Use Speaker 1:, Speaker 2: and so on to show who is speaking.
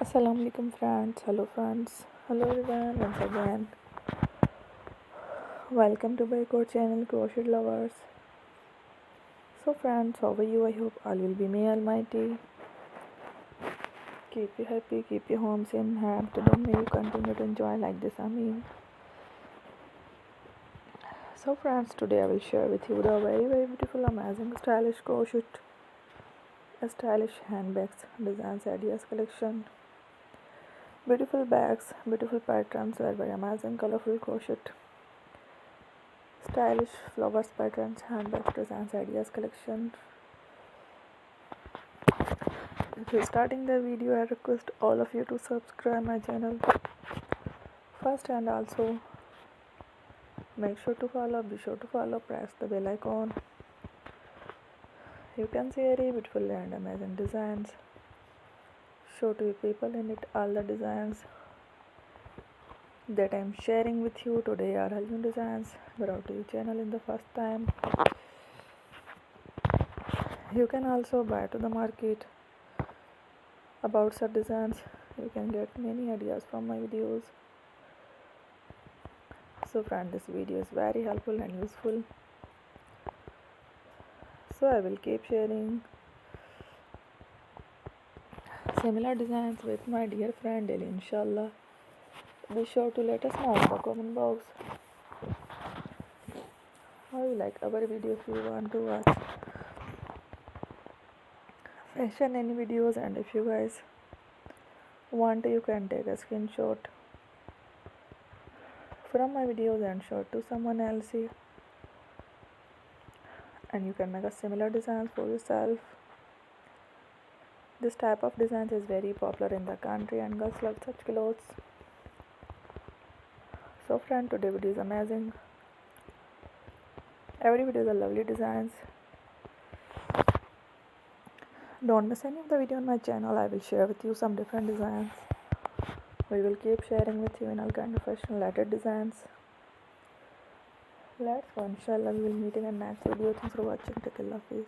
Speaker 1: Assalamu alaikum friends, hello everyone once again. Welcome to my core channel Crochet Lovers. So friends, how are you? I hope all will be may almighty. Keep you happy, keep your homes in hand. Today may you continue to enjoy like this. So friends, today I will share with you the very beautiful, amazing, stylish crochet, stylish handbags, designs, ideas collection. Beautiful bags, beautiful patterns, very amazing, colorful crochet. Stylish flowers patterns, handbags, designs, ideas collection. If you're starting the video, I request all of you to subscribe my channel first, and also make sure to follow, be sure to follow, press the bell icon. You can see very beautiful and amazing designs. Show to people in it all the designs that I'm sharing with you today are all new designs brought to your channel in the first time. You can also buy to the market about such designs. You can get many ideas from my videos. So friend, this video is very helpful and useful, so I will keep sharing similar designs with my dear friend daily, inshallah. Be sure to let us know in the comment box how you like our video. If you want to watch fashion any videos, and if you guys want, you can take a screenshot from my videos and show it to someone else, and you can make a similar designs for yourself. This type of designs is very popular in the country and girls love such clothes. So friend, today video is amazing. Every video is a lovely designs. Don't miss any of the video on my channel. I will share with you some different designs. We will keep sharing with you in all kind of fashion related designs. Let's go, inshallah we will meet in the next video. Thanks for watching. Take care, love, peace.